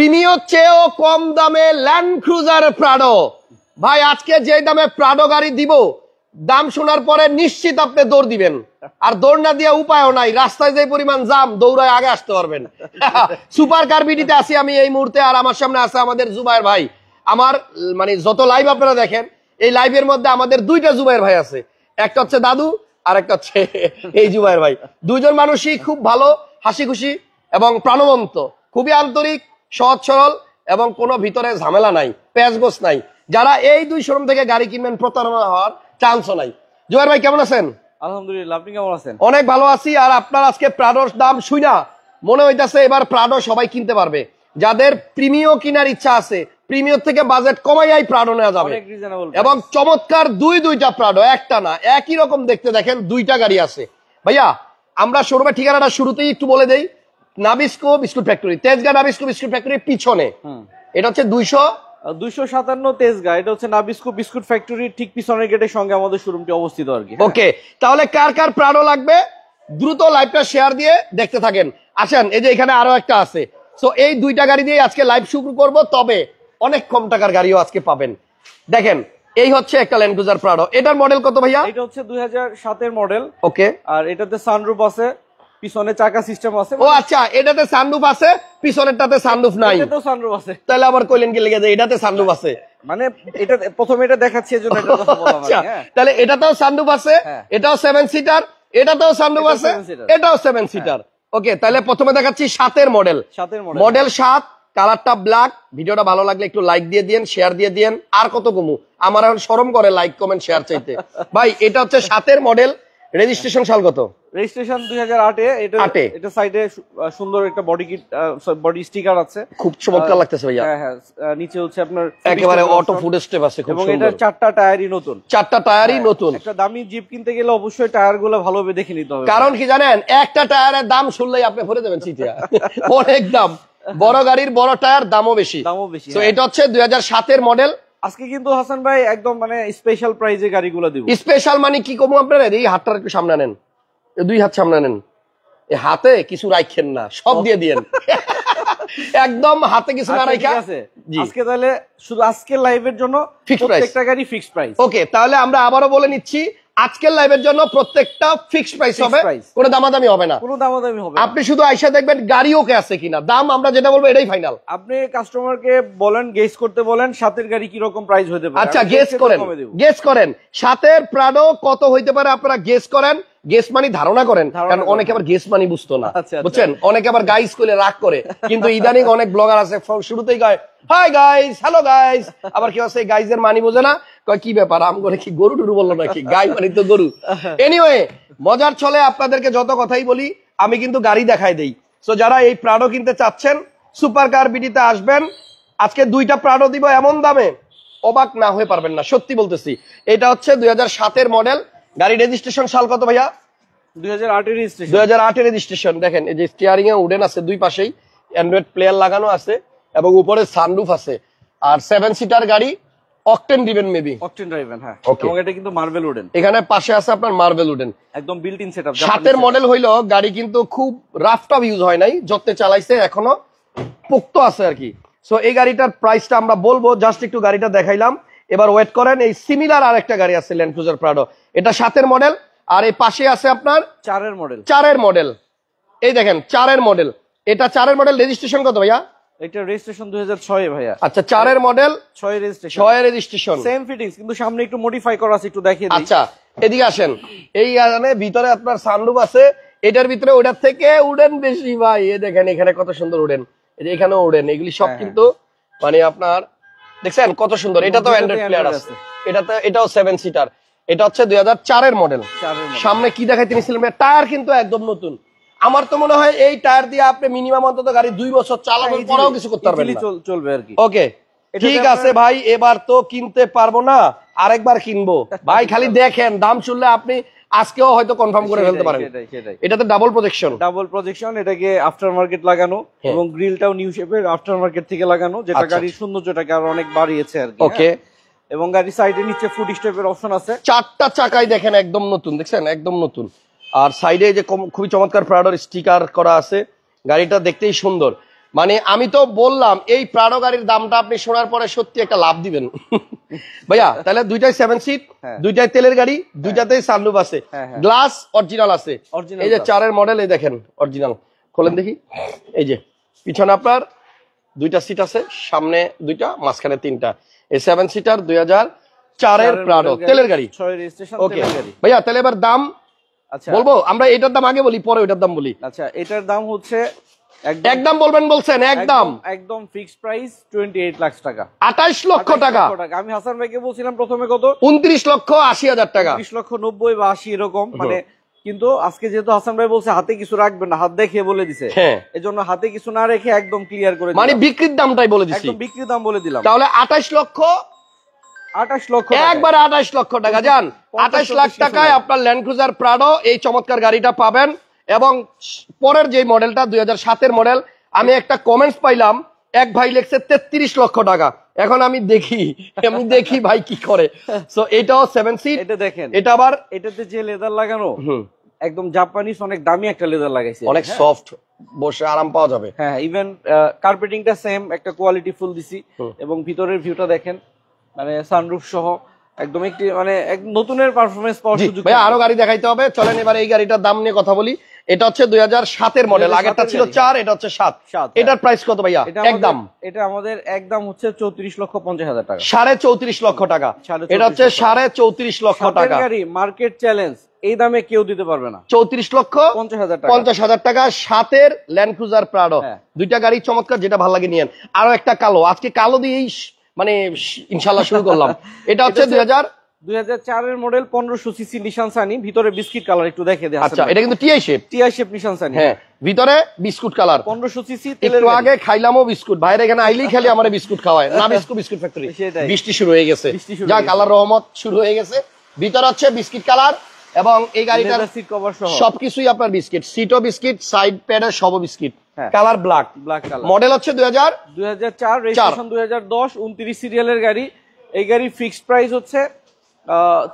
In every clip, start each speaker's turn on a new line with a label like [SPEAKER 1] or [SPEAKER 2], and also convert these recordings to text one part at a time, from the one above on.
[SPEAKER 1] Premier চেয়েও কম দামে land cruiser Prado. ভাই আজকে যে দামে প্রাডো গাড়ি দিব, দাম শোনার পরে নিশ্চিত আপনি দৌড় দিবেন, আর দৌড় না দিয়ে উপায়ও নাই। রাস্তায় যে পরিমাণ জাম, দৌড়ায় আগে আসতে পারবেন। সুপার কার বিডিতে আছি আমি এই মুহূর্তে, আর আমার সামনে আছে আমাদের জুবায়ের ভাই। আমার মানে যত লাইভ আপনারা দেখেন, এই লাইভের মধ্যে আমাদের দুইটা জুবায়ের ভাই আছে, একটা হচ্ছে দাদু আর একটা হচ্ছে এই জুবায়ের ভাই। দুইজন মানুষই খুব ভালো, হাসি খুশি এবং প্রাণবন্ত, খুবই আন্তরিক, সহজ সরল এবং কোনো ভিতরে ঝামেলা নাই, প্যাচগোছ নাই। যারা এই দুই শোরুম থেকে গাড়ি কিনবেন প্রতারণা হওয়ার চান্সও নাই। জুবায়ের ভাই কেমন আছেন?
[SPEAKER 2] আলহামদুলিল্লাহ, আপনি কেমন আছেন?
[SPEAKER 1] অনেক ভালো আছি। আর আপনার আজকে প্রাডোর দাম শুইনা মনে হইতাছে এবার প্রাডো সবাই কিনতে পারবে। যাদের প্রিমিয়ার কেনার ইচ্ছা আছে, প্রিমিয়ার থেকে বাজেট কমাইয়াই প্রাডো নেওয়া যাবে। এবং চমৎকার দুইটা প্রাডো, একটা না, একই রকম দেখতে। দেখেন দুইটা গাড়ি আছে। ভাইয়া আমরা শোরুমের ঠিকানাটা শুরুতেই একটু বলে দেই। Nabisco biscuit factory, Tejgaon Nabisco biscuit ফ্যাক্টরির পিছনে। এটা হচ্ছে
[SPEAKER 2] 257 তেজগাঁ, এটা হচ্ছে নাবিস্কো বিস্কুট ফ্যাক্টরি ঠিক পিছনের গেটের সঙ্গে আমাদের শোরুমটি অবস্থিত আর কি।
[SPEAKER 1] ওকে, তাহলে কার কার প্রাডো লাগবে দ্রুত লাইভটা শেয়ার দিয়ে দেখতে থাকেন। আসেন, এই যে এখানে আরো একটা আছে। সো এই দুইটা গাড়ি দিয়ে আজকে লাইভ শুরু করব, তবে অনেক কম টাকার গাড়িও আজকে পাবেন। দেখেন এই হচ্ছে একটা ল্যান্ড ক্রুজার প্রাডো। এটার মডেল কত ভাইয়া?
[SPEAKER 2] এটা হচ্ছে 2007 এর মডেল।
[SPEAKER 1] ওকে,
[SPEAKER 2] আর এটাতে সানরুফ আছে, পিছনে চাকা সিস্টেম আছে।
[SPEAKER 1] ও আচ্ছা, এটাতে সানরুফ আছে, পিছনেরটাতে সানরুফ নাই।
[SPEAKER 2] এটাতেও সানরুফ আছে।
[SPEAKER 1] তাহলে আবার কইলেন কি লেগে যায় এটাতে সানরুফ আছে?
[SPEAKER 2] মানে এটা প্রথমে এটা দেখাচ্ছি এজন্য এটা কথা বললাম।
[SPEAKER 1] আচ্ছা, তাহলে এটাতেও সানরুফ আছে, এটাও 7 সিটার, এটাতেও সানরুফ আছে, এটাও 7 সিটার। ওকে, তাহলে প্রথমে দেখাচ্ছি 7 এর মডেল। মডেল 7, কালারটা ব্ল্যাক। ভিডিওটা ভালো লাগলে একটু লাইক দিয়ে দিয়েন, শেয়ার দিয়ে দিয়েন। আর কত কমু, আমার এখন শরম করে লাইক কমেন্ট শেয়ার চাইতে। ভাই এটা হচ্ছে 7 এর মডেল। রেজিস্ট্রেশন সাল কত?
[SPEAKER 2] রেজিস্ট্রেশন 2008 এ। এটা সাইডে সুন্দর একটা বডি কিট, বডি স্টিকার আছে, খুব
[SPEAKER 1] চমৎকার লাগতেছে ভাইয়া।
[SPEAKER 2] হ্যাঁ, নিচে হচ্ছে আপনার
[SPEAKER 1] একেবারে অটো ফুড স্টেপ আছে, খুব
[SPEAKER 2] এবং
[SPEAKER 1] সুন্দর।
[SPEAKER 2] এটা 4টা টায়ারই নতুন।
[SPEAKER 1] 4টা টায়ারই নতুন।
[SPEAKER 2] একটা দামি জিপ কিনতে গেলে অবশ্যই টায়ারগুলো ভালোভাবে দেখে নিতে হবে।
[SPEAKER 1] কারণ কি জানেন, একটা টায়ারের দাম শুনলেই আপনি ভরে দেবেন চিঠিয়া। অনেক দাম, বড় গাড়ির বড় টায়ার দামও বেশি। তো এটা হচ্ছে 2007 এর মডেল।
[SPEAKER 2] আজকে কিন্তু হাসান ভাই একদম মানে স্পেশাল প্রাইজে গাড়িগুলো দিব।
[SPEAKER 1] স্পেশাল মানে কি কমু আপনারা? এই হাতটা একটু সামনে নেন, দুই হাত সামনে নেন। এই হাতে কিছু রাখেন না, সব দিয়ে দিয়েন। একদম হাতে কিছু না রাখা।
[SPEAKER 2] আজকে তাহলে শুধু আজকের লাইভের জন্য প্রত্যেকটা গাড়ি ফিক্সড প্রাইস।
[SPEAKER 1] ওকে, তাহলে আমরা আবারও বলে নিচ্ছি, আজকের লাইভের জন্য প্রত্যেকটা ফিক্সড প্রাইস হবে, কোনো দামাদামি হবে না।
[SPEAKER 2] কোনো দামাদামি হবে না।
[SPEAKER 1] আপনি শুধু আইসা দেখবেন গাড়ি ওকে আছে কিনা, দাম আমরা যেটা বলবো এটাই ফাইনাল।
[SPEAKER 2] আপনি কাস্টমারকে বলেন, গেস করতে বলেন সাতের গাড়ি কি রকম প্রাইস হতে পারে।
[SPEAKER 1] আচ্ছা, গেস করেন সাতের প্রাডো কত হইতে পারে, আপনারা গেস করেন। গেস মানি ধারণা করেন, কারণ অনেকে আবার গেস মানি বুঝতো না, বুঝছেন? অনেকে আবার গাইস করে রাগ করে, কিন্তু ইদানিং অনেক ব্লগার আছে শুরুতেই কয় হাই গাইস, হ্যালো গাইস, আবার কেউ আছে গাইস এর মানি বোঝে না, কয় কি ব্যাপার, আম করে কি গরু টুরু বললো নাকি, গাই মানে তো গরু। এনিওয়ে, মজার ছলে আপনাদেরকে যত কথাই বলি, আমি কিন্তু গাড়ি দেখাই দেই। সো যারা এই প্রাডো কিনতে চাচ্ছেন, সুপার কার বিডিতে আসবেন। আজকে দুইটা প্রাডো দিব এমন দামে, অবাক না হয়ে পারবেন না, সত্যি বলতেছি। এটা হচ্ছে 2007 এর মডেল। গাড়ি রেজিস্ট্রেশন সাল কত ভাইয়া?
[SPEAKER 2] 2008 এর রেজিস্ট্রেশন।
[SPEAKER 1] 2008 এর রেজিস্ট্রেশন। দেখেন এই যে স্টিয়ারিং এ উডেন আছে, দুই পাশেই অ্যান্ড্রয়েড প্লেয়ার লাগানো আছে এবং উপরে সানরুফ আছে। আর 7 সিটার গাড়ি, octane driven maybe.
[SPEAKER 2] Octane driven, হ্যাঁ। এবং এটা কিন্তু মার্বেল উডেন।
[SPEAKER 1] এখানে পাশে আছে আপনার মার্বেল উডেন,
[SPEAKER 2] একদম বিল্ট ইন সেটআপ।
[SPEAKER 1] 7 এর মডেল হইলো, গাড়ি কিন্তু খুব রাফ টাফ ইউজ হয় নাই, যত্নে চালাইছে, এখনো পোক্ত আছে আর কি। সো এই গাড়িটার প্রাইসটা আমরা বলবো, জাস্ট একটু গাড়িটা দেখাইলাম। এবার ওয়েট করেন, এই সিমিলার আরেকটা গাড়ি আছে ল্যান্ড ক্রুজার প্রাডো, এটা 7 এর মডেল। আর এই পাশে আছে আপনার
[SPEAKER 2] 4 এর মডেল।
[SPEAKER 1] 4 এর মডেল, এই দেখেন 4 এর মডেল। এটা 4 এর মডেল। রেজিস্ট্রেশন কত ভাইয়া?
[SPEAKER 2] এটা রেজিস্ট্রেশন 2006 এ ভাইয়া।
[SPEAKER 1] আচ্ছা, 4 এর মডেল,
[SPEAKER 2] 6 এর রেজিস্ট্রেশন।
[SPEAKER 1] 6 এর রেজিস্ট্রেশন,
[SPEAKER 2] সেম ফিটিংস, কিন্তু সামনে একটু মডিফাই করা আছে, একটু দেখিয়ে দিই।
[SPEAKER 1] আচ্ছা, এদিকে আসেন। এই ভিতরে আপনার সানরুফ আছে, এটার ভিতরে ওটার থেকে উডেন বেশি ভাই। এই দেখেন এখানে কত সুন্দর উডেন, এই যে এখানেও উডেন, এগুলি সব কিন্তু মানে আপনার দেখছেন কত সুন্দর। এটা তো অ্যান্ড্রয়েড প্লেয়ার আছে, এটাও 7 সিটার। এটা হচ্ছে 2004 এর মডেল। সামনে কি দেখাইতে নিছিলাম, টায়ার কিন্তু একদম নতুন। আমার তো মনে হয় এই টায়ার দিয়ে আপনি মিনিমাম অন্তত গাড়ি 2 বছর চালানোর পরেও কিছু করতে পারবেন না,
[SPEAKER 2] চলবে আর কি।
[SPEAKER 1] ওকে, ঠিক আছে ভাই, এবার তো কিনতে পারবো না, আরেকবার কিনবো ভাই। খালি দেখেন, দাম শুনলে আপনি আজকেও হয়তো কনফার্ম করে ফেলতে পারেন। এটাতে ডাবল প্রজেকশন, এটাকে আফটার মার্কেট লাগানো, এবং গ্রিলটাও নিউ শেপের আফটার মার্কেট থেকে লাগানো, যেটা গাড়ির সৌন্দর্যটাকে আরো অনেক বাড়িয়েছে আর কি। ওকে,
[SPEAKER 2] এবং গাড়ির সাইডে নিচে ফুট স্টেপের অপশন আছে।
[SPEAKER 1] 4টা চাকাই দেখেন একদম নতুন, দেখছেন একদম নতুন। আর সাইডে যে খুবই চমৎকার প্রাডোর স্টিকার করা আছে, গাড়িটা দেখতেই সুন্দর। মানে আমি তো বললাম এই প্রাডো গাড়ির দামটা আপনি শোনার পরে সত্যি একটা লাভ দিবেন ভাইয়া। তাহলে দুইটাই 7 সিট, দুইটাই তেলের গাড়ি, দুইটাতেই সানরুফ আছে, গ্লাস অরিজিনাল আছে। এই যে 4 এর মডেল, এই দেখেন অরিজিনাল। খোলেন দেখি। এই যে পিছনে আপনার দুইটা সিট আছে, সামনে দুইটা, মাঝখানে তিনটা। এই 7 সিটার 2004 এর প্রাডো তেলের গাড়ি। ওকে ভাইয়া, তাহলে এবার দাম বলবো আমরা। এটার দাম আগে বলি, পরে ওইটার দাম বলি।
[SPEAKER 2] আচ্ছা, এটার দাম হচ্ছে
[SPEAKER 1] একদম বলবেন বলছেন? একদম
[SPEAKER 2] একদম ফিক্সড প্রাইস 28 লাখ টাকা,
[SPEAKER 1] 28 লক্ষ টাকা।
[SPEAKER 2] আমি হাসান ভাইকে বলছিলাম প্রথমে কত,
[SPEAKER 1] 29 লক্ষ 80 হাজার টাকা,
[SPEAKER 2] 29 লক্ষ 90 বা 80 এরকম। মানে কিন্তু আজকে যেহেতু হাসান ভাই বলছে হাতে কিছু রাখবেন না, হাত দেখে বলে দিছে, এজন্য হাতে কিছু না রেখে একদম ক্লিয়ার করে
[SPEAKER 1] মানে বিক্রির দামটাই বলে দিছি,
[SPEAKER 2] একদম বিক্রির দাম বলে দিলাম।
[SPEAKER 1] তাহলে 28 লক্ষ একবার 28 লক্ষ টাকা যান। 28 লাখ টাকায় আপনার ল্যান্ড ক্রুজার প্রাডো এই চমৎকার গাড়িটা পাবেন। এবং পরের যে মডেলটা 2007 এর মডেল, আমি একটা কমেন্টস পাইলাম, এক ভাই লিখছে 33 লক্ষ টাকা। এখন আমি দেখি ভাই কি করে। সো এটাও 7 সিট।
[SPEAKER 2] এটা দেখেন,
[SPEAKER 1] এটা আবার
[SPEAKER 2] এটাতে যে লেদার লাগানো, একদম জাপানিজ অনেক দামি একটা লেদার লাগাইছে,
[SPEAKER 1] অনেক সফট, বসে আরাম পাওয়া যাবে।
[SPEAKER 2] হ্যাঁ, ইভেন কার্পেটিংটা সেম একটা কোয়ালিটি ফুল দিছি। এবং ভিতরের ভিউটা দেখেন, মানে সানরুফ সহ একদম একটি মানে নতুনের পারফরম্যান্স পাওয়ার সুযোগ।
[SPEAKER 1] ভাই আরো গাড়ি দেখাইতে হবে, চলেন এবার এই গাড়িটার দাম নিয়ে কথা বলি। এটা হচ্ছে 2007 এর মডেল, আগেরটা ছিল 4, এটা হচ্ছে 7। এটার প্রাইস কত ভাইয়া? একদম
[SPEAKER 2] এটা আমাদের একদম হচ্ছে 34 লক্ষ 50 হাজার টাকা,
[SPEAKER 1] 34.5 লক্ষ টাকা। এটা হচ্ছে 34.5 লক্ষ টাকা
[SPEAKER 2] গাড়ি, মার্কেট চ্যালেঞ্জ। এই দামে কেউ দিতে পারবে না।
[SPEAKER 1] 34 লক্ষ 50 হাজার টাকা, 7 এর ল্যান্ড ক্রুজার প্রাডো। দুইটা গাড়ি চমৎকার, যেটা ভালো লাগে নিয়েন। আরো একটা কালো, আজকে কালো দিয়েই মানে ইনশাআল্লাহ শুরু করলাম। এটা হচ্ছে
[SPEAKER 2] 2004 এর মডেল, 1500 সিসি নিশান সানি, ভিতরে বিস্কিট কালার, একটু দেখে দেন।
[SPEAKER 1] আচ্ছা, এটা কিন্তু টিআই শেপ
[SPEAKER 2] নিশান সানি।
[SPEAKER 1] হ্যাঁ, ভিতরে বিস্কুট কালার,
[SPEAKER 2] 1500 সিসি।
[SPEAKER 1] একটু আগে খাইলামও বিস্কুট, বাইরে এখানে আইলেই খালি আমারে বিস্কুট খাওয়ায় না। Biscuit factory. বৃষ্টি শুরু হয়ে গেছে, যা কালার রহমত শুরু হয়ে গেছে। ভিতরে হচ্ছে বিস্কিট কালার, এবং এই গাড়িটার
[SPEAKER 2] সিট কভার সহ
[SPEAKER 1] সবকিছুই আপনার বিস্কিট, সিটও বিস্কিট, সাইড প্যাডে সব biscuit, colour black colour. Model হচ্ছে 2004,
[SPEAKER 2] রেজিস্ট্রেশন 2010, 29 সিরিয়ালের গাড়ি। এই গাড়ি ফিক্সড প্রাইস হচ্ছে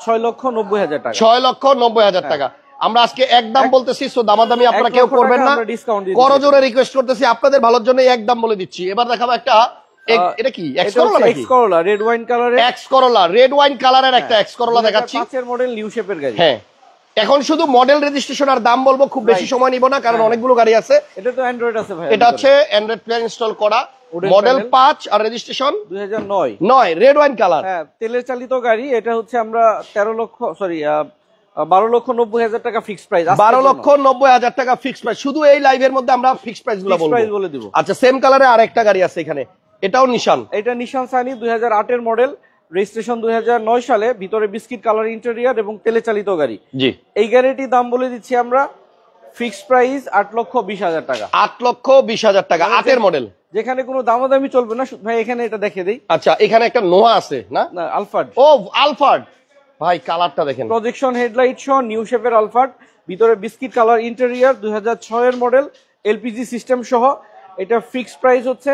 [SPEAKER 2] 6 লক্ষ 90 হাজার টাকা,
[SPEAKER 1] 6 লক্ষ 90 হাজার টাকা। আমরা আজকে একদম বলতেছি, সো দামাদামি আপনারা কেউ করবেন না, করজোরে রিকোয়েস্ট করতেছি, আপনাদের ভালোর জন্য একদম বলে দিচ্ছি। এবার দেখাবো একটা, এটা কি এক্স করোলা,
[SPEAKER 2] রেড ওয়াইন কালারের,
[SPEAKER 1] এক্স করোলা রেড ওয়াইন কালারের একটা এক্স করোলা দেখাচ্ছি।
[SPEAKER 2] 5 এর মডেল, নিউ শেপের গাড়ি।
[SPEAKER 1] হ্যাঁ, এখন শুধু মডেল, রেজিস্ট্রেশন আর দাম বলবো, খুব বেশি সময় নিব না, কারণ অনেকগুলো গাড়ি আছে।
[SPEAKER 2] এটা তো অ্যান্ড্রয়েড আছে ভাই,
[SPEAKER 1] এটা হচ্ছে অ্যান্ড্রয়েড প্লে ইনস্টল করা, মডেল 5 আর রেজিস্ট্রেশন 2009, রেড ওয়াইন কালার।
[SPEAKER 2] হ্যাঁ, তেলের চালিত গাড়ি। এটা হচ্ছে আমরা 12 লক্ষ 90 হাজার টাকা ফিক্সড প্রাইস,
[SPEAKER 1] 12 লক্ষ 90 হাজার টাকা ফিক্সড প্রাইস। শুধু এই লাইভের মধ্যে আমরা ফিক্সড প্রাইস গুলো বলে দিব। আচ্ছা, সেম কালারে আরেকটা গাড়ি আছে এখানে, এটাও নিশান।
[SPEAKER 2] এটা নিশান সানি, 2008 এর মডেল, রেজিস্ট্রেশন 2009 সালে, ভিতরে বিস্কিট কালার ইন্টেরিয়র এবং তেলে চালিত গাড়ি।
[SPEAKER 1] জি,
[SPEAKER 2] এই গাড়িটির দাম বলে দিচ্ছি আমরা, ফিক্সড প্রাইস 8 লক্ষ 20 হাজার টাকা,
[SPEAKER 1] 8 লক্ষ 20 হাজার টাকা, 8 এর মডেল,
[SPEAKER 2] যেখানে কোনো দামাদামি চলবে না ভাই। এখানে এটা দেখে দেই।
[SPEAKER 1] আচ্ছা, এখানে একটা নোয়া আছে না,
[SPEAKER 2] আলফার্ড।
[SPEAKER 1] ও আলফার্ড ভাই, কালারটা দেখেন,
[SPEAKER 2] প্রজেকশন হেডলাইট সহ নিউ শেপের আলফার্ড, ভিতরে বিস্কিট কালার ইন্টেরিয়র, 2006 এর মডেল, এলপিজি সিস্টেম সহ। এটা ফিক্সড প্রাইস হচ্ছে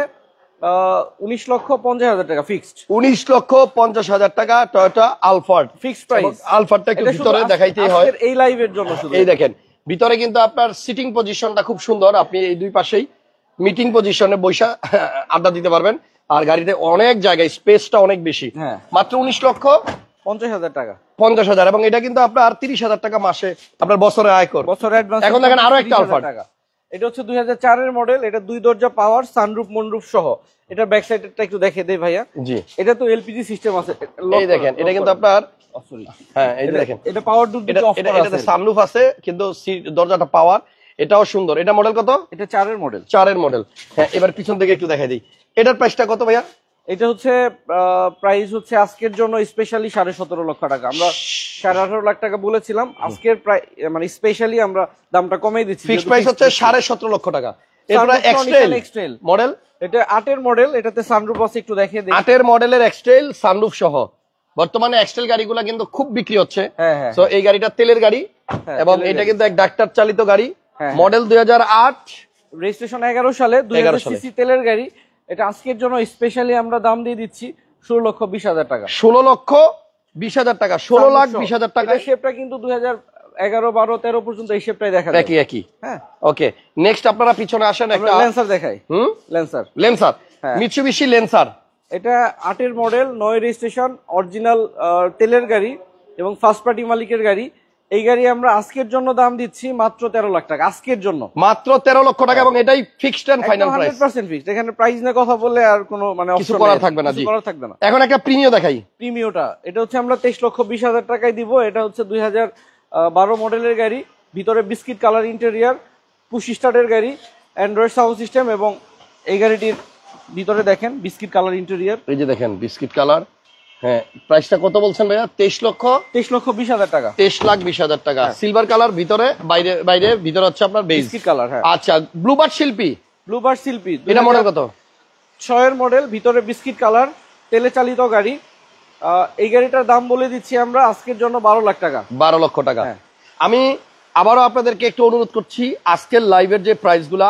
[SPEAKER 2] 19 লক্ষ 50 হাজার টাকা, ফিক্সড 19
[SPEAKER 1] লক্ষ 50 হাজার টাকা, টয়োটা আলফার্ড
[SPEAKER 2] ফিক্সড প্রাইস।
[SPEAKER 1] আলফার্ডটা একটু ভিতরে দেখাইতেই হয়,
[SPEAKER 2] এই লাইভের জন্য শুধু।
[SPEAKER 1] এই দেখেন, ভিতরে কিন্তু আপনার সিটিং পজিশনটা খুব সুন্দর, আপনি এই দুই পাশেই মিটিং পজিশনে বসে আড্ডা দিতে পারবেন। আর গাড়িতে অনেক জায়গায়, স্পেসটা অনেক বেশি। মাত্র 19 লক্ষ
[SPEAKER 2] 50 হাজার টাকা,
[SPEAKER 1] 50 হাজার। এবং এটা কিন্তু আপনার 30 হাজার টাকা মাসে আপনার বছরে আয় কর,
[SPEAKER 2] বছরে অ্যাডভান্স।
[SPEAKER 1] এখন দেখেন আরো একটা আলফার্ড,
[SPEAKER 2] এটা হচ্ছে 2004 এর মডেল, এটা 2 দরজা পাওয়ার, সানরুফ মনরুফ সহ। এটা ব্যাক সাইডেরটা একটু দেখে দেই ভাইয়া।
[SPEAKER 1] জি,
[SPEAKER 2] এটা তো এলপিজি সিস্টেম আছে,
[SPEAKER 1] এই দেখেন, এটা কিন্তু আপনার
[SPEAKER 2] সরি,
[SPEAKER 1] হ্যাঁ এই দেখেন,
[SPEAKER 2] এটা পাওয়ার দুটো অফ করা আছে,
[SPEAKER 1] এটাতে সানরুফ আছে কিন্তু দরজাটা পাওয়ার, এটাও সুন্দর। এটা মডেল কত?
[SPEAKER 2] এটা 4 এর মডেল,
[SPEAKER 1] 4 এর মডেল। হ্যাঁ, এবার পিছন থেকে একটু দেখাই দিই, এটার প্রাইসটা কত ভাইয়া?
[SPEAKER 2] এটা হচ্ছে প্রাইস হচ্ছে আজকের জন্য স্পেশালি 17.5 লক্ষ টাকা। আমরা 18.5 লাখ টাকা বলেছিলাম, আজকের মানে স্পেশালি আমরা দামটা কমিয়ে দিচ্ছি।
[SPEAKER 1] ফিক্সড প্রাইস হচ্ছে 17.5 লক্ষ টাকা। এটা এক্সটেল মডেল,
[SPEAKER 2] এটা 8 এর মডেল, এটাতে সানরুফ আছে, একটু দেখিয়ে দেই।
[SPEAKER 1] 8 এর মডেলের এক্সটেল সানরুফ সহ। বর্তমানে এক্সটেল গাড়িগুলো কিন্তু খুব বিক্রি হচ্ছে। সো এই গাড়িটা তেলের গাড়ি, এবং এটা কিন্তু এক ডাক্তার চালিত গাড়ি, মডেল 2008,
[SPEAKER 2] রেজিস্ট্রেশন 11 সালে, 2000 সিসি তেলের গাড়ি। এটা আজকের জন্য স্পেশালি আমরা দাম দিয়ে দিচ্ছি 16 লক্ষ 20 হাজার টাকা,
[SPEAKER 1] 16 লক্ষ 20 হাজার টাকা, 16 লাখ 20 হাজার টাকা।
[SPEAKER 2] শেপটা কিন্তু 11, 12, 13 পর্যন্ত এই শেপটাই দেখা যায়।
[SPEAKER 1] একই একই।
[SPEAKER 2] হ্যাঁ,
[SPEAKER 1] ওকে, নেক্সট আপনারা পিছনে আসেন,
[SPEAKER 2] আমরা
[SPEAKER 1] একটা
[SPEAKER 2] ল্যান্সার দেখাই। ল্যান্সার,
[SPEAKER 1] লেন্সার,
[SPEAKER 2] হ্যাঁ।
[SPEAKER 1] Mitsubishi Lancer.
[SPEAKER 2] এটা 8 এর মডেল, 9 রেজিস্ট্রেশন, অরিজিনাল তেলের গাড়ি এবং ফার্স্ট পার্টি মালিকের গাড়ি। এই গাড়ি আমরা আজকের জন্য দাম দিচ্ছি মাত্র 13 লাখ টাকা, আজকের জন্য
[SPEAKER 1] মাত্র 13 লক্ষ টাকা, এবং এটাই fixed and final price.
[SPEAKER 2] 100% fixed. এখানে প্রাইস নিয়ে কথা বললে আর কোনো মানে
[SPEAKER 1] কিছু
[SPEAKER 2] অপশন
[SPEAKER 1] করার থাকবে না। জি,
[SPEAKER 2] করার থাকবে না।
[SPEAKER 1] এখন একটা প্রিমিয় দেখাই।
[SPEAKER 2] প্রিমিওটা এটা হচ্ছে আমরা 23,20,000 টাকায় দিব। এটা হচ্ছে 2012 মডেলের গাড়ি, ভিতরে বিস্কিট কালার ইন্টেরিয়র, পুশ স্টার্টের গাড়ি, অ্যান্ড্রয়েড সাউন্ড সিস্টেম, এবং এই গাড়িটির ভিতরে দেখেন বিস্কিট কালার ইন্টেরিয়র।
[SPEAKER 1] এই যে দেখেন বিস্কিট কালার। হ্যাঁ, প্রাইসটা কত বলছেন ভাইয়া?
[SPEAKER 2] 23,20,000 টাকা।
[SPEAKER 1] 23,20,000 টাকা। সিলভার কালার, ভিতরে বাইরে বাইরে, ভিতরে হচ্ছে আপনার বেজ
[SPEAKER 2] বিস্কিট কালার। হ্যাঁ,
[SPEAKER 1] আচ্ছা, ব্লুবার্ড শিল্পী,
[SPEAKER 2] ব্লুবার্ড শিল্পী,
[SPEAKER 1] এটা মডেল কত?
[SPEAKER 2] 6 এর মডেল, ভিতরে বিস্কিট কালার, তেলে চালিত গাড়ি। এই গাড়িটার দাম বলে দিচ্ছি আমরা আজকের জন্য 12 লাখ টাকা।
[SPEAKER 1] 12 লক্ষ টাকা।
[SPEAKER 2] হ্যাঁ।
[SPEAKER 1] আমি আবারও আপনাদেরকে একটু অনুরোধ করছি, আজকের লাইভের যে প্রাইসগুলা,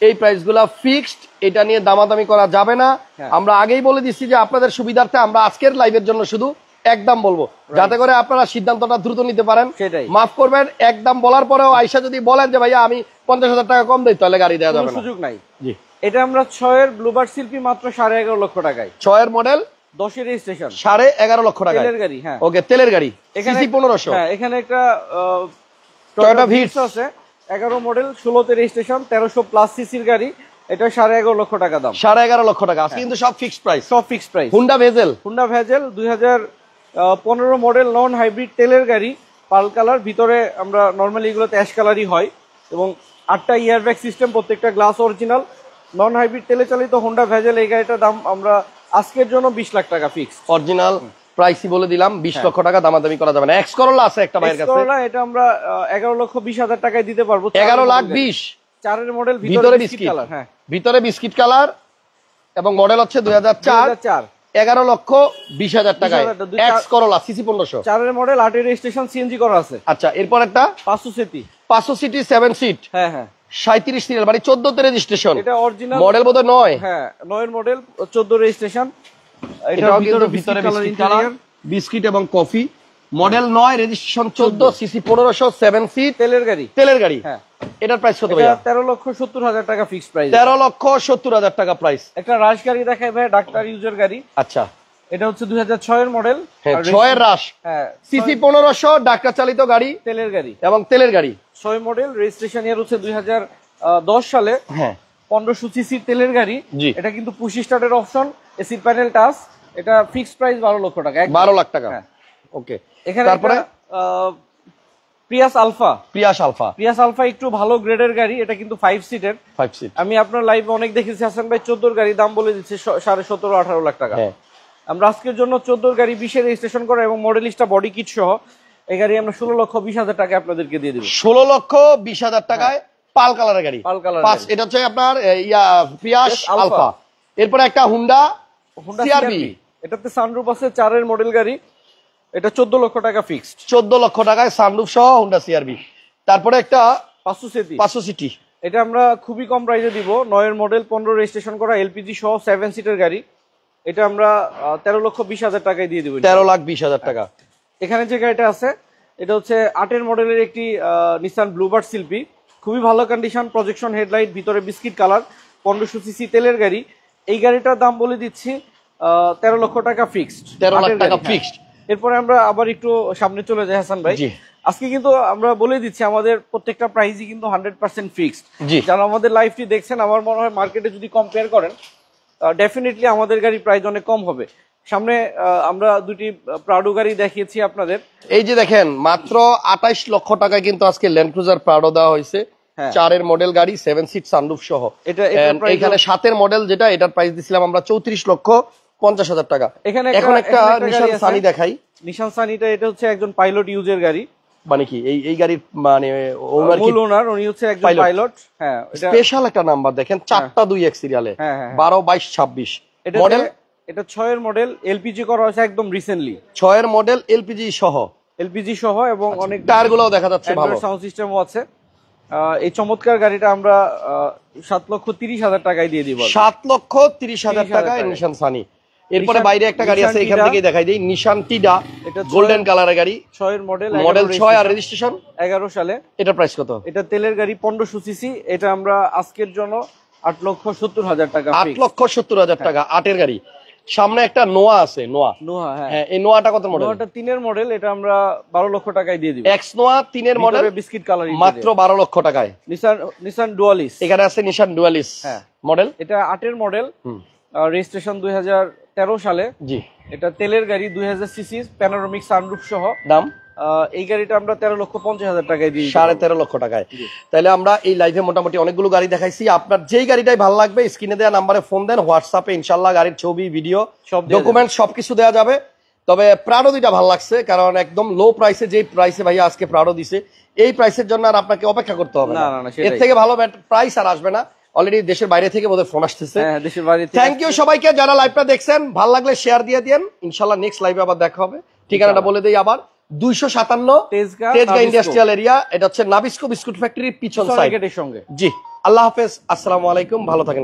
[SPEAKER 1] এই প্রাইসগুলা ফিক্সড, এটা নিয়ে দামাদামি করা যাবে না।
[SPEAKER 2] হ্যাঁ।
[SPEAKER 1] আমরা আগেই বলে দিচ্ছি যে আপনাদের সুবিধার্থে আমরা আজকের লাইভের জন্য শুধু একদম বলবো, যাতে করে আপনারা সিদ্ধান্তটা দ্রুত নিতে পারেন।
[SPEAKER 2] সেটাই।
[SPEAKER 1] মাফ করবেন, একদম বলার পরেও আইসা যদি বলেন যে ভাইয়া আমি 50,000 টাকা কম দেই, তাহলে গাড়ি দেওয়া যাবে
[SPEAKER 2] কোনো
[SPEAKER 1] না।
[SPEAKER 2] সুযোগ নাই।
[SPEAKER 1] জি,
[SPEAKER 2] এটা আমরা 6 এর ব্লুবার্ড শিল্পী মাত্র 11.5 লক্ষ টাকায়।
[SPEAKER 1] 6 এর মডেল,
[SPEAKER 2] 10 এর রেজিস্ট্রেশন,
[SPEAKER 1] 11.5 লক্ষ টাকা।
[SPEAKER 2] তেলের গাড়ি। হ্যাঁ,
[SPEAKER 1] ওকে, তেলের গাড়ি,
[SPEAKER 2] এখানে
[SPEAKER 1] সিসি 1500।
[SPEAKER 2] হ্যাঁ, এখানে একটা
[SPEAKER 1] টয়োটা ভিটস
[SPEAKER 2] আছে, 11 মডেল, 16 তে রেজিস্ট্রেশন, 1300 প্লাস সিসির গাড়ি। এটা 11.5 লক্ষ টাকা দাম।
[SPEAKER 1] 11.5 লক্ষ টাকা আজকে কিন্তু সব ফিক্সড প্রাইস।
[SPEAKER 2] সব fixed price.
[SPEAKER 1] Honda bezel,
[SPEAKER 2] Honda bezel 2015 model, non hybrid তেলের গাড়ি, পার্ল কালার। ভিতরে আমরা নর্মালি এগুলোতে অ্যাশ কালারই হয়, এবং 8টা ইয়ারব্যাগ সিস্টেম, প্রত্যেকটা গ্লাস অরিজিনাল, নন হাইব্রিড তেলে চালিত হুন্ডা ভেজেল। এই গাড়িটার দাম আমরা আজকের জন্য 20 লাখ টাকা ফিক্সড।
[SPEAKER 1] অরিজিনাল প্রাইসই বলে দিলাম, 20 লক্ষ টাকা, দামাদামি করা যাবে না। এক্স করোলা আছে একটা ভাইয়ের কাছে,
[SPEAKER 2] এটা আমরা 11,20,000 টাকায় দিতে পারবো।
[SPEAKER 1] 11,20,000।
[SPEAKER 2] 4 এর মডেল,
[SPEAKER 1] ভিতরে বিস্কিট
[SPEAKER 2] কালার। হ্যাঁ,
[SPEAKER 1] ভিতরে বিস্কিট কালার, এবং মডেল হচ্ছে 2004। 11,20,000 টাকায়
[SPEAKER 2] 20,000
[SPEAKER 1] এক্স করোলা, সিসি 1500।
[SPEAKER 2] 4 এর মডেল, 8 এর রেজিস্ট্রেশন, সিএনজি করা আছে।
[SPEAKER 1] আচ্ছা, এরপর একটা
[SPEAKER 2] 500 সিসি।
[SPEAKER 1] 500 সিটি 7 সিট,
[SPEAKER 2] হ্যাঁ হ্যাঁ,
[SPEAKER 1] 37 সিরিয়াল, মানে 14 তে রেজিস্ট্রেশন।
[SPEAKER 2] এটা অরিজিনাল
[SPEAKER 1] মডেল বোধহয় 9।
[SPEAKER 2] হ্যাঁ, 9 এর মডেল, 14 রেজিস্ট্রেশন।
[SPEAKER 1] এটাও কিন্তু ভিতরে বিস্কিট কালার, বিস্কিট এবং coffee. Model 9, registration 14, CC 1500, 7 seat,
[SPEAKER 2] তেলের গাড়ি।
[SPEAKER 1] তেলের গাড়ি।
[SPEAKER 2] হ্যাঁ,
[SPEAKER 1] এটার প্রাইস কত
[SPEAKER 2] এটা
[SPEAKER 1] ভাইয়া?
[SPEAKER 2] 13,70,000 টাকা ফিক্সড প্রাইস।
[SPEAKER 1] 13,70,000 টাকা প্রাইস।
[SPEAKER 2] একটা রাশ গাড়ি দেখাই ভাই, ডাক্তার ইউজার গাড়ি।
[SPEAKER 1] আচ্ছা,
[SPEAKER 2] এটা হচ্ছে 2006 এর মডেল।
[SPEAKER 1] হ্যাঁ, 6 এর রাশ,
[SPEAKER 2] হ্যাঁ,
[SPEAKER 1] সিসি 1500, ডাক্তার চালিত গাড়ি,
[SPEAKER 2] তেলের গাড়ি
[SPEAKER 1] এবং তেলের গাড়ি।
[SPEAKER 2] 6 মডেল, রেজিস্ট্রেশন ইয়ার হচ্ছে 2010 সালে।
[SPEAKER 1] হ্যাঁ,
[SPEAKER 2] 1500 সিসির তেলের গাড়ি।
[SPEAKER 1] জি।
[SPEAKER 2] এটা কিন্তু পুশ স্টার্টের অপশন, এসি প্যানেল টাচ। এটা ফিক্সড প্রাইস 12 লক্ষ টাকা।
[SPEAKER 1] 12 লাখ টাকা।
[SPEAKER 2] হ্যাঁ।
[SPEAKER 1] ওকে,
[SPEAKER 2] এখানে
[SPEAKER 1] তারপরে
[SPEAKER 2] Prius alpha.
[SPEAKER 1] Prius alpha,
[SPEAKER 2] Prius alpha একটু ভালো গ্রেডের গাড়ি, এটা কিন্তু 5 সিটের।
[SPEAKER 1] 5 সিট।
[SPEAKER 2] আমি আপনার লাইভে অনেক দেখেছি হাসান ভাই, 14 গাড়ি দাম বলে দিচ্ছে 17.5-18 লাখ টাকা।
[SPEAKER 1] হ্যাঁ,
[SPEAKER 2] আমরা আজকের জন্য 14 গাড়ি 20 রেজিস্ট্রেশন করা এবং মডেলিস্টা বডি কিট সহ এই গাড়ি আমরা 16,20,000 টাকা আপনাদেরকে দিয়ে দিব।
[SPEAKER 1] 16,20,000 টাকায় পাল কালারের গাড়ি।
[SPEAKER 2] পাল কালার।
[SPEAKER 1] এটা হচ্ছে আপনার প্রিয়াস আলফা। এরপরে একটা হুন্ডা সিআরবি,
[SPEAKER 2] এটাতে সানরুফ আছে, 4 এর মডেল গাড়ি। এটা 14 লক্ষ টাকা ফিক্সড।
[SPEAKER 1] 14 লক্ষ টাকায় সানরুফ সহ হুন্ডা সিআরবি। তারপরে একটা
[SPEAKER 2] 500
[SPEAKER 1] সিটি,
[SPEAKER 2] এটা আমরা খুবই কম প্রাইসে দিব। 9 এর মডেল, 15 রেজিস্ট্রেশন করা, এলপিজি সহ 7 সিটের গাড়ি। এটা আমরা 13,20,000 টাকায় দিয়ে দিব।
[SPEAKER 1] 13,20,000 টাকা।
[SPEAKER 2] এখানে যে গাড়িটা আছে এটা হচ্ছে 8 এর মডেলের একটি নিসান ব্লুবার্ড শিল্পী, খুবই ভালো কন্ডিশন, প্রজেকশন হেডলাইট, ভিতরে বিস্কিট কালার, 1500 সিসি তেলের গাড়ি। এই গাড়িটার দাম বলে দিচ্ছি 13 লক্ষ টাকা ফিক্সড।
[SPEAKER 1] 13 লাখ টাকা ফিক্সড।
[SPEAKER 2] এরপরে আমরা আবার একটু সামনে চলে যাই হাসান ভাই। আজকে কিন্তু আমরা বলে দিচ্ছি আমাদের প্রত্যেকটা প্রাইসই কিন্তু 100% ফিক্সড। যারা আমাদের লাইভটি দেখছেন, আমার মনে হয় মার্কেটে যদি কম্পেয়ার করেন ডেফিনেটলি আমাদের গাড়ি প্রাইস অনেক কম হবে। সামনে আমরা দুটি প্রাডো গাড়ি দেখিয়েছি আপনাদের।
[SPEAKER 1] এই যে দেখেন, মাত্র 28 লক্ষ টাকায় কিন্তু আজকে ল্যান্ড ক্রুজার প্রাডো দেওয়া হয়েছে। 4 এর মডেল গাড়ি, 7 সিট, সানরুফ সহ। এখানে 7 এর মডেল যেটা, এটার প্রাইস দিছিলাম আমরা 34,50,000 টাকা। এখন একটা নিশান সানি দেখাই।
[SPEAKER 2] নিশান সানিটা এটা হচ্ছে একজন পাইলট ইউজের গাড়ি।
[SPEAKER 1] মানে কি এই গাড়ির মানে ওনার
[SPEAKER 2] মূল ওনার, উনি হচ্ছে একজন পাইলট। হ্যাঁ,
[SPEAKER 1] স্পেশাল একটা নাম্বার দেখেন, 4টা 2 সিরিয়ালে, 12, 22, 26 মডেল।
[SPEAKER 2] এটা 6 এর মডেল, এলপিজি করা হয়েছে একদম রিসেন্টলি।
[SPEAKER 1] 6 এর মডেল, এলপিজি সহ
[SPEAKER 2] এবং অনেক
[SPEAKER 1] টায়ারগুলোও দেখা যাচ্ছে ভালো,
[SPEAKER 2] সাউন্ড সিস্টেমও আছে। এই চমৎকার গাড়িটা আমরা 7,30,000 টাকায় দিয়ে দিব।
[SPEAKER 1] 7,30,000 টাকায় নিশান সানি। এরপরে বাইরে একটা গাড়ি আছে,
[SPEAKER 2] নিশান
[SPEAKER 1] এখান
[SPEAKER 2] টিডা।
[SPEAKER 1] থেকেই দেখাই দিই, নিশান টিডা,
[SPEAKER 2] এটা
[SPEAKER 1] গোল্ডেন কালারের গাড়ি,
[SPEAKER 2] 6 এর মডেল,
[SPEAKER 1] মডেল 6 আর রেজিস্ট্রেশন
[SPEAKER 2] 11 সালে।
[SPEAKER 1] এটা প্রাইস কত?
[SPEAKER 2] এটা তেলের গাড়ি 1500 সিসি। এটা আমরা আজকের জন্য 8,70,000 টাকা
[SPEAKER 1] 8,70,000 টাকা, 8 এর গাড়ি। সামনে একটা নোয়া আছে, নোয়া,
[SPEAKER 2] নোহা। হ্যাঁ,
[SPEAKER 1] হ্যাঁ এই নোয়াটা কত মডেল?
[SPEAKER 2] নোহাটা 3 এর মডেল, এটা আমরা 12 লক্ষ টাকায় দিয়ে দিব।
[SPEAKER 1] এক্স নোয়া 3 এর মডেল,
[SPEAKER 2] বিস্কিট কালার,
[SPEAKER 1] মাত্র 12 লক্ষ টাকায়।
[SPEAKER 2] নিসান ডুয়ালিস,
[SPEAKER 1] এখানে আছে নিশান ডুয়ালিস
[SPEAKER 2] হ্যাঁ
[SPEAKER 1] মডেল,
[SPEAKER 2] এটা 8 এর মডেল, রেজিস্ট্রেশন 2013 সালে।
[SPEAKER 1] জি।
[SPEAKER 2] এটা তেলের গাড়ি, 2000 সিসি, প্যানোরামিক সানরুফ সহ।
[SPEAKER 1] দাম
[SPEAKER 2] এই গাড়িটা আমরা 13,50,000 টাকায় দিই,
[SPEAKER 1] 13.5 লক্ষ টাকায়। তাহলে আমরা এই লাইভে মোটামুটি অনেকগুলো গাড়ি দেখাইছি। আপনার যেই গাড়িটাই ভালো লাগবে স্ক্রিনে দেওয়া নাম্বারে ফোন দেন, হোয়াটসঅ্যাপে ইনশাল্লাহ গাড়ির ছবি, ভিডিও,
[SPEAKER 2] সব
[SPEAKER 1] ডকুমেন্ট সবকিছু দেওয়া যাবে। তবে প্রাডো দুইটা ভালো লাগছে, কারণ একদম লো প্রাইসে, যেই প্রাইসে ভাইয়া আজকে প্রাডো দিছে, এই প্রাইসের জন্য আর আপনাকে অপেক্ষা করতে হবে না।
[SPEAKER 2] না,
[SPEAKER 1] এর থেকে ভালো প্রাইস আর আসবে না। অলরেডি দেশের বাইরে থেকে বোধহয় ফোন আসতেছে।
[SPEAKER 2] হ্যাঁ, দেশের বাইরে থেকে।
[SPEAKER 1] থ্যাংক ইউ সবাইকে যারা লাইভটা দেখছেন, ভালো লাগলে শেয়ার দিয়ে দিন। ইনশাল্লাহ নেক্সট লাইভে আবার দেখা হবে। ঠিকানাটা বলে দেই আবার, 257 তেজগাঁ ইন্ডাস্ট্রিয়াল এরিয়া। এটা হচ্ছে নাবিস্কো বিস্কুট ফ্যাক্টরির পিছন সাইড
[SPEAKER 2] গেটের সঙ্গে।
[SPEAKER 1] জি। আল্লাহ হাফেজ, আসসালামু আলাইকুম, ভালো থাকেন।